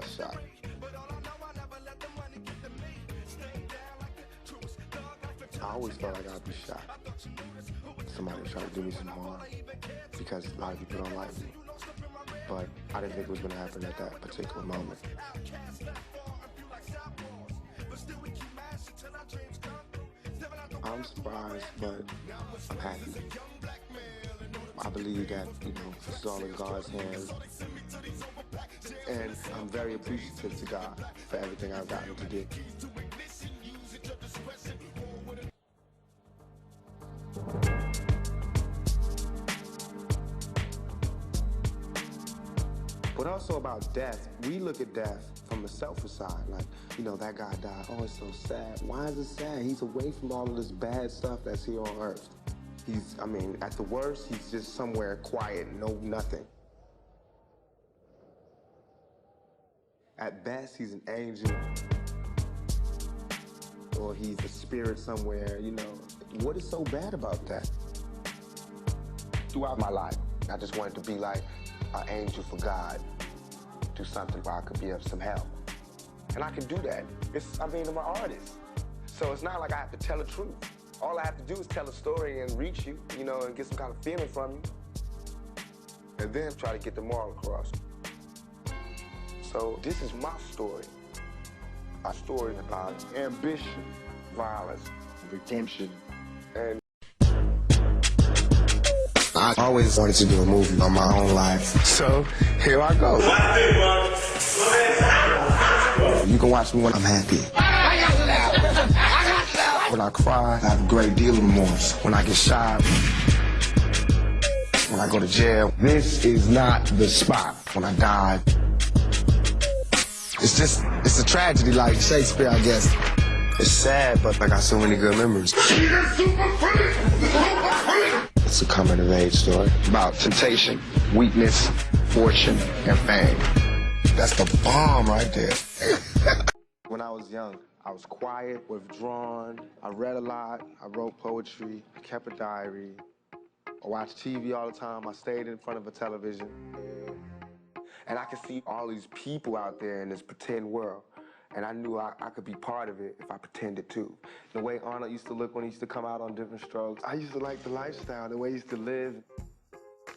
got shot. I always felt like I'd be shot. Somebody was trying to do me some harm because a lot of people don't like me. But I didn't think it was going to happen at that particular moment. I'm surprised, but I'm happy. I believe that, this is all in God's hands. And I'm very appreciative to God for everything I've gotten to do. But also about death, we look at death from the selfish side. Like, that guy died. Oh, it's so sad. Why is it sad? He's away from all of this bad stuff that's here on earth. At the worst, he's just somewhere quiet, nothing. At best, he's an angel. Or he's a spirit somewhere, What is so bad about that? Throughout my life, I just wanted to be like an angel for God. Do something where I could be of some help. And I can do that. I'm an artist. So it's not like I have to tell the truth. All I have to do is tell a story and reach you, and get some kind of feeling from you. And then try to get the moral across. So this is my story. A story about ambition, violence, redemption, and I always wanted to do a movie on my own life. So here I go. You can watch me when I'm happy. When I cry, I have a great deal of remorse. When I get shot, when I go to jail, this is not the spot. When I die, it's a tragedy like Shakespeare, I guess. It's sad, but I got so many good memories. It's a coming of age story about temptation, weakness, fortune, and fame. That's the bomb right there. When I was young, I was quiet, withdrawn. I read a lot. I wrote poetry. I kept a diary. I watched TV all the time. I stayed in front of a television. And I could see all these people out there in this pretend world. And I knew I could be part of it if I pretended to. The way Arnold used to look when he used to come out on Different Strokes. I used to like the lifestyle, the way he used to live.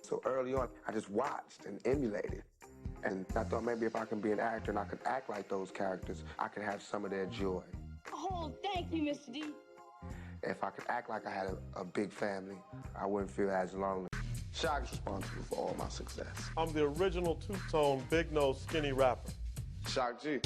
So early on, I just watched and emulated. And I thought maybe if I can be an actor and I could act like those characters, I could have some of their joy. Oh, thank you, Mr. D. If I could act like I had a big family, I wouldn't feel as lonely. Shock is responsible for all my success. I'm the original two-tone, big-nose, skinny rapper. Shock G.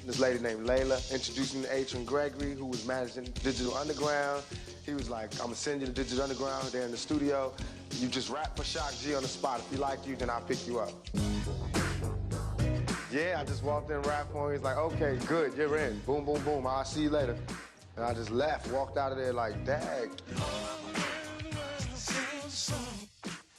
This lady named Layla introduced me to Adrian Gregory, who was managing Digital Underground. He was like, I'm gonna send you to Digital Underground. They're in the studio. You just rap for Shock G on the spot. If he like you, then I'll pick you up. Yeah, I just walked in, rapped for him. He's like, okay, good, you're in. Boom, boom, boom, I'll see you later. And I just left, walked out of there like, dag.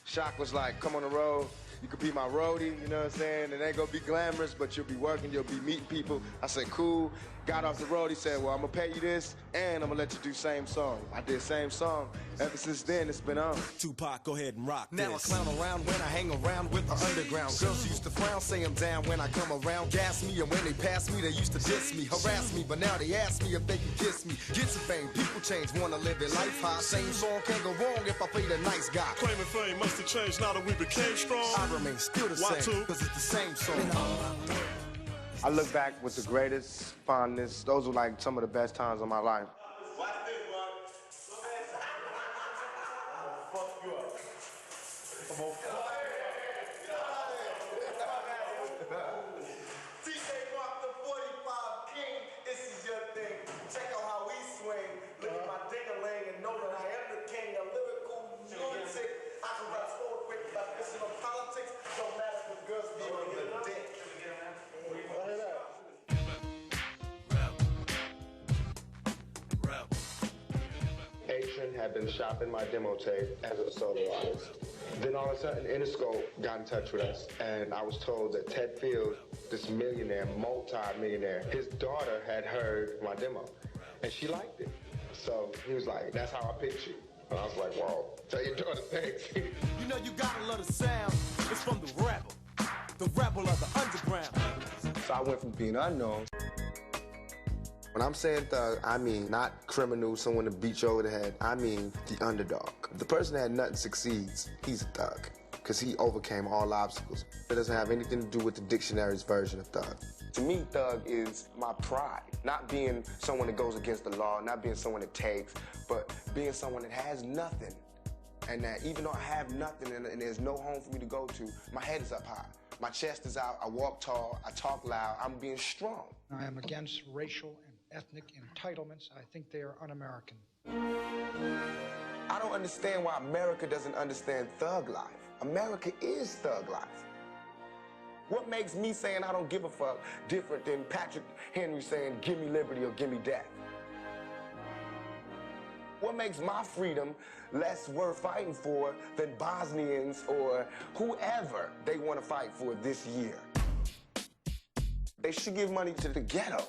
Shock was like, come on the road. You could be my roadie, you know what I'm saying? It ain't gonna be glamorous, but you'll be working, you'll be meeting people. I said, cool. Got off the road, he said, well, I'm gonna pay you this, and I'm gonna let you do same song. I did same song. Ever since then, it's been on. Tupac, go ahead and rock now this. I clown around when I hang around with the underground. Girls used to frown, say I'm down when I come around. Gas me, and when they pass me, they used to diss me, harass me. But now they ask me if they can kiss me. Get some fame, people change, wanna live their life high. Same song can't go wrong if I play the nice guy. Claiming fame must have changed now that we became strong. I remain still the same, cause it's the same song. I look back with the greatest fondness. Those were like some of the best times of my life. Watch this, fuck you up. Come on. TJ Mark, the 45 King, this is your thing. Check out how we swing. Look at my ding-a-ling and know that I am the king. A lyrical lunatic. I can rap so quick about this in politics. Don't matter if the girls be on your dick. Adrian had been shopping my demo tape as a solo artist. Then all of a sudden, Interscope got in touch with us, and I was told that Ted Field, this millionaire, multi-millionaire, his daughter had heard my demo, and she liked it. So he was like, that's how I picked you. And I was like, wow, tell your daughter thanks. You know you gotta love the sound. It's from the rapper. the rebel of the underground. So I went from being unknown. When I'm saying thug, I mean not criminal, someone to beat you over the head. I mean the underdog. If the person that had nothing succeeds, he's a thug, because he overcame all obstacles. It doesn't have anything to do with the dictionary's version of thug. To me, thug is my pride. Not being someone that goes against the law, not being someone that takes, but being someone that has nothing. And that even though I have nothing and there's no home for me to go to, my head is up high. My chest is out, I walk tall, I talk loud, I'm being strong. I am against racial and ethnic entitlements. I think they are un-American. I don't understand why America doesn't understand thug life. America is thug life. What makes me saying I don't give a fuck different than Patrick Henry saying give me liberty or give me death? What makes my freedom less worth fighting for than Bosnians or whoever they want to fight for this year? They should give money to the ghetto.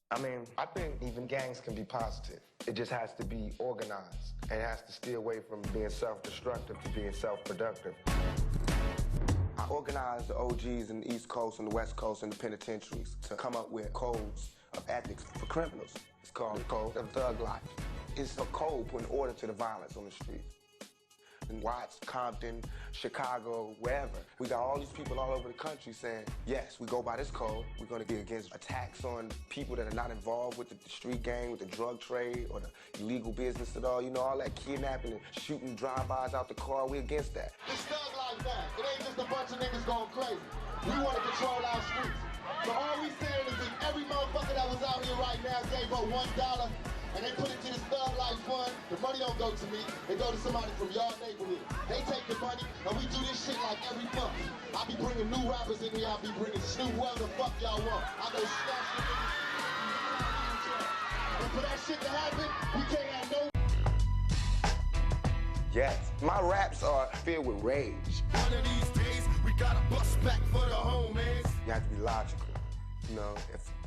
I mean, I think even gangs can be positive. It just has to be organized, and it has to steer away from being self-destructive to being self-productive. I organized the OGs in the East Coast and the West Coast and the penitentiaries to come up with codes of ethics for criminals. It's called the Code of Thug Life. It's a code putting order to the violence on the street. In Watts, Compton, Chicago, wherever. We got all these people all over the country saying, yes, we go by this code. We're going to be against attacks on people that are not involved with the street gang, with the drug trade, or the illegal business at all. You know, all that kidnapping and shooting drive-bys out the car. We're against that. It's thug like that. It ain't just a bunch of niggas going crazy. We want to control our streets. So all we saying is if every motherfucker that was out here right now gave up $1, and they put it to this Thug Life Fund, the money don't go to me, it go to somebody from your neighborhood. They take the money, and we do this shit like every month. I be bringing new rappers in here, I be bringing Snoop, whoever the fuck y'all want. I go snatch the niggas. But for that shit to happen, we can't have no... Yes, my raps are filled with rage. One of these days, we gotta bust back for the homies. You have to be logical. You know,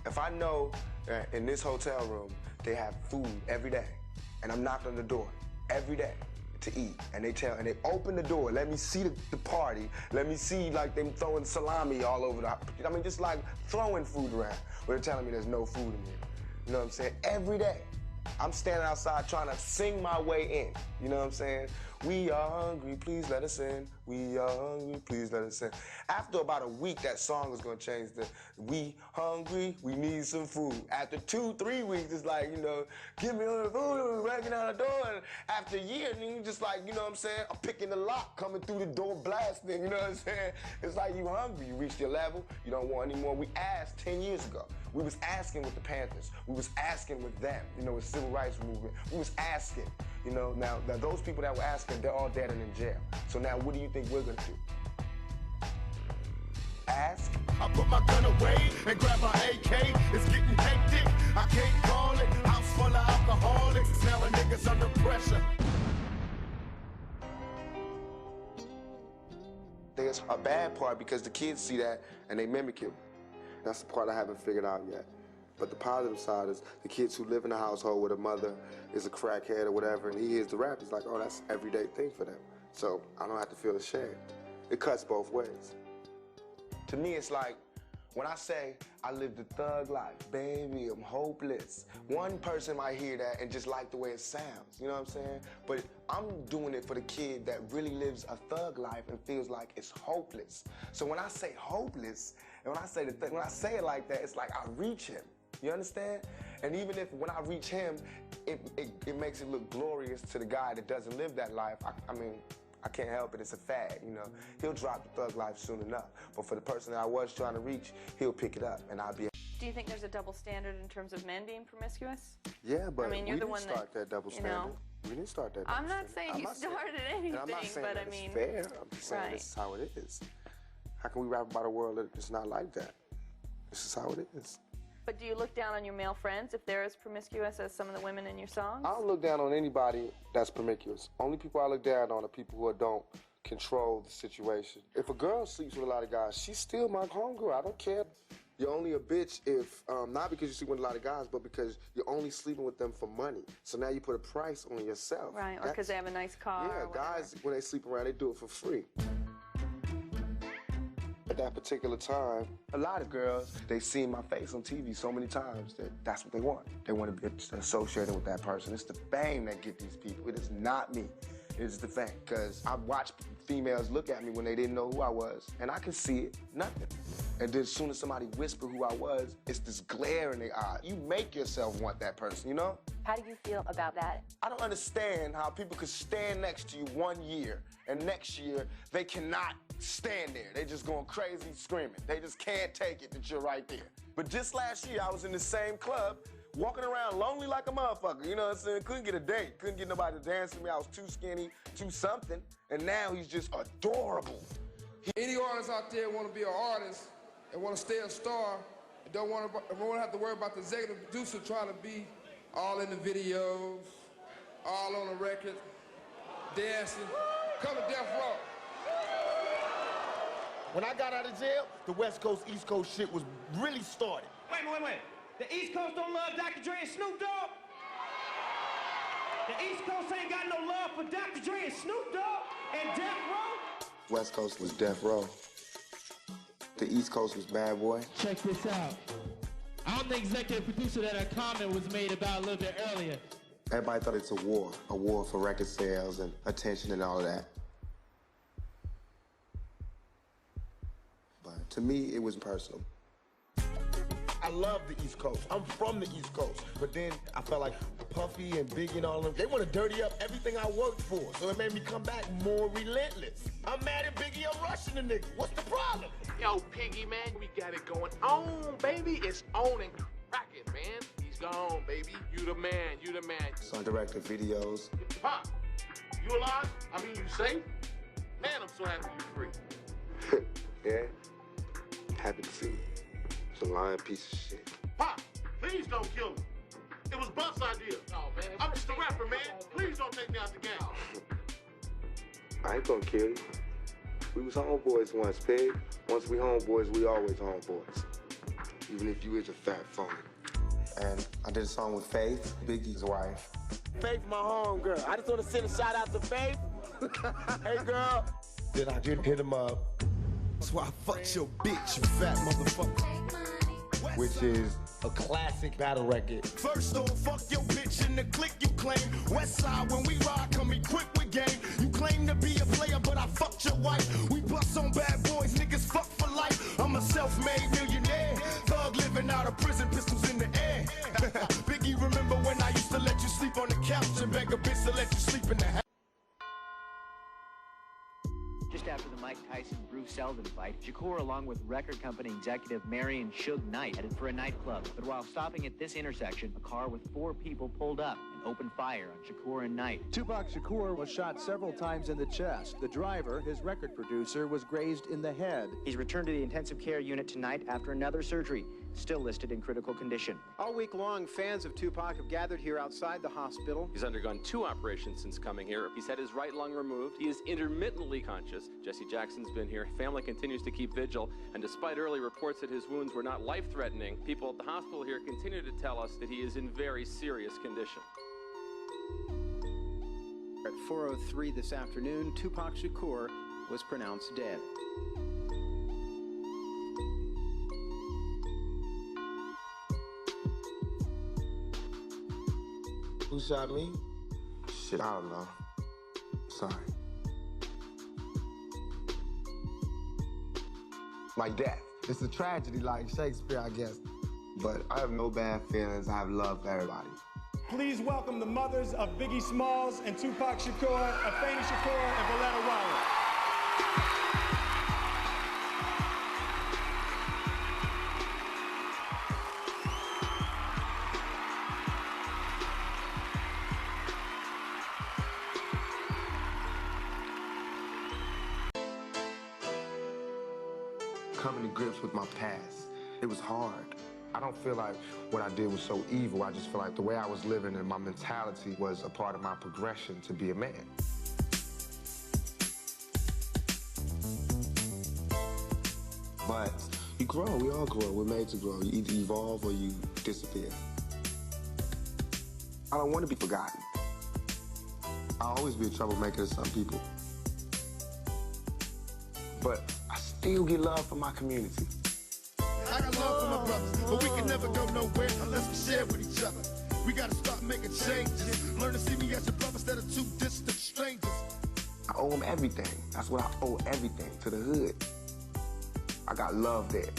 if I know that in this hotel room, they have food every day, and I'm knocking on the door every day to eat, and they open the door, let me see the party, let me see like them throwing salami all over I mean, just like throwing food around, but they're telling me there's no food in here. You know what I'm saying? Every day, I'm standing outside trying to sing my way in. You know what I'm saying? We are hungry, please let us in. We are hungry, please let us in. After about a week, that song is gonna change to we hungry, we need some food. After 2-3 weeks, it's like, you know, give me all the food, breaking out the door. And after a year, then you just like, you know what I'm saying? I'm picking the lock, coming through the door, blasting, you know what I'm saying? It's like you hungry, you reached your level, you don't want any more. We asked 10 years ago. We was asking with the Panthers. We was asking with them, you know, with civil rights movement. We was asking, you know, now those people that were asking, they're all dead and in jail. So now what do you think we're gonna do? Ask? I put my gun away and grab my AK. It's getting hectic. I can't call it. House full of alcoholics. Now a nigga's under pressure. There's a bad part because the kids see that and they mimic it. That's the part I haven't figured out yet. But the positive side is the kids who live in a household where the mother is a crackhead or whatever, and he hears the rap, he's like, oh, that's an everyday thing for them. So I don't have to feel ashamed. It cuts both ways. To me, it's like, when I say I live the thug life, baby, I'm hopeless. One person might hear that and just like the way it sounds, you know what I'm saying? But I'm doing it for the kid that really lives a thug life and feels like it's hopeless. So when I say hopeless, and when I say when I say it like that, it's like I reach him. You understand? And even if when I reach him, it makes it look glorious to the guy that doesn't live that life, I mean, I can't help it, it's a fad, you know. He'll drop the thug life soon enough. But for the person that I was trying to reach, he'll pick it up and I'll be. Do you think there's a double standard in terms of men being promiscuous? Yeah, but I mean, you're we the didn't one start that double you standard. know, We didn't start that double I'm not standard. saying you started anything, and I'm not saying but that I mean, it's fair. I'm just saying this is how it is. How can we rap about a world that is not like that? This is how it is. but do you look down on your male friends if they're as promiscuous as some of the women in your songs? I don't look down on anybody that's promiscuous. Only people I look down on are people who don't control the situation. If a girl sleeps with a lot of guys, she's still my homegirl. I don't care. You're only a bitch if, not because you sleep with a lot of guys, but because you're only sleeping with them for money. So now you put a price on yourself. Right, or because they have a nice car. Yeah, guys, when they sleep around, they do it for free. At that particular time, a lot of girls, they see my face on TV so many times that that's what they want. They want to be associated with that person. It's the fame that get these people. It is not me. It's the fame. Because I watched females look at me when they didn't know who I was, and I could see it, nothing. And then as soon as somebody whispered who I was, it's this glare in their eye. You make yourself want that person, you know? How do you feel about that? I don't understand how people could stand next to you 1 year, and next year they cannot stand there. They just going crazy screaming. They just can't take it that you're right there. But just last year, I was in the same club, walking around lonely like a motherfucker, you know what I'm saying? Couldn't get a date, couldn't get nobody to dance with me. I was too skinny, too something, and now he's just adorable. Any artists out there want to be an artist and want to stay a star and don't want to have to worry about the executive producer trying to be all in the videos, all on the record, dancing, come to Death Row. When I got out of jail, the West Coast, East Coast shit was really started. Wait. The East Coast don't love Dr. Dre and Snoop Dogg? The East Coast ain't got no love for Dr. Dre and Snoop Dogg and Death Row? West Coast was Death Row. The East Coast was Bad Boy. Check this out. I'm the executive producer that a comment was made about a little bit earlier. Everybody thought it's a war for record sales and attention and all of that. But to me, it was personal. I love the East Coast. I'm from the East Coast. But then I felt like Puffy and Biggie and all of them, they want to dirty up everything I worked for. So it made me come back more relentless. I'm mad at Biggie, I'm rushing the nigga. What's the problem? Yo, Piggy, man, we got it going on, baby. It's on and cracking, man. He's gone, baby. You the man, you the man. So I directed videos. Pop, you alive? I mean, you safe? Man, I'm so happy you're free. Yeah? Happy to see you. It's a lying piece of shit. Pop, please don't kill me. It was Buck's idea. Oh, man. I'm just a rapper, man. Please don't take me out the game. I ain't gonna kill you. We was homeboys once, Pig. Once we homeboys, we always homeboys. Even if you is a fat phony. And I did a song with Faith, Biggie's wife. Faith, my home girl. I just want to send a shout out to Faith. Hey, girl. Then I did hit him up. That's why I fucked your bitch, you fat motherfucker. Which is a classic battle record. First don't fuck your bitch in the clique you claim. West side when we ride, come equipped with game. You claim to be a player, but I fucked your wife. We bust on bad boys, niggas fuck for life. I'm a self-made millionaire. Thug living out of prison, pistols in the air. Biggie, remember when I used to let you sleep on the couch and beg a bitch to let you sleep in the house? Just after the Mike Tyson-Bruce Seldon fight, Shakur, along with record company executive Marion Suge Knight, headed for a nightclub. But while stopping at this intersection, a car with 4 people pulled up and opened fire on Shakur and Knight. Tupac Shakur was shot several times in the chest. The driver, his record producer, was grazed in the head. He's returned to the intensive care unit tonight after another surgery, still listed in critical condition. All week long, fans of Tupac have gathered here outside the hospital. He's undergone 2 operations since coming here. He's had his right lung removed. He is intermittently conscious. Jesse Jackson's been here. Family continues to keep vigil, and despite early reports that his wounds were not life-threatening, people at the hospital here continue to tell us that he is in very serious condition. At 4:03 this afternoon, Tupac Shakur was pronounced dead. Who shot me? Shit, I don't know. Sorry. Like death. It's a tragedy like Shakespeare, I guess. But I have no bad feelings. I have love for everybody. Please welcome the mothers of Biggie Smalls and Tupac Shakur, Afeni Shakur, and Valletta Wiley. Coming to grips with my past. It was hard. I don't feel like what I did was so evil. I just feel like the way I was living and my mentality was a part of my progression to be a man. But you grow, we all grow, we're made to grow. You either evolve or you disappear. I don't want to be forgotten. I'll always be a troublemaker to some people. But I still still get love from my community. I got love for my brothers, but we can never go nowhere unless we share with each other. We gotta start making changes. Learn to see me as your brother instead of two distant strangers. I owe them everything. That's what I owe everything, to the hood. I got love there.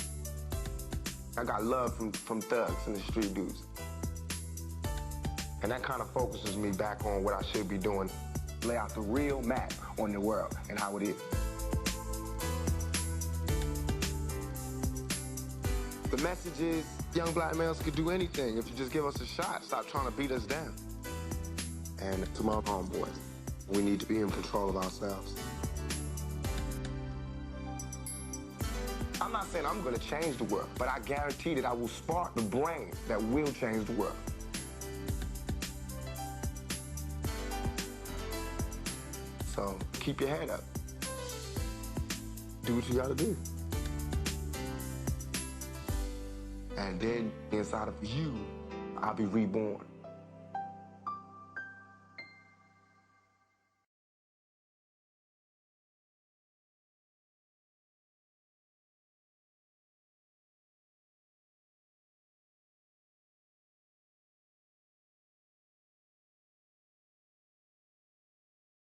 I got love from thugs and the street dudes. And that kind of focuses me back on what I should be doing. Lay out the real map on the world and how it is. The message is, young black males could do anything if you just give us a shot. Stop trying to beat us down. And to my homeboys, we need to be in control of ourselves. I'm not saying I'm gonna change the world, but I guarantee that I will spark the brain that will change the world. So keep your head up. Do what you gotta do. And then inside of you, I'll be reborn.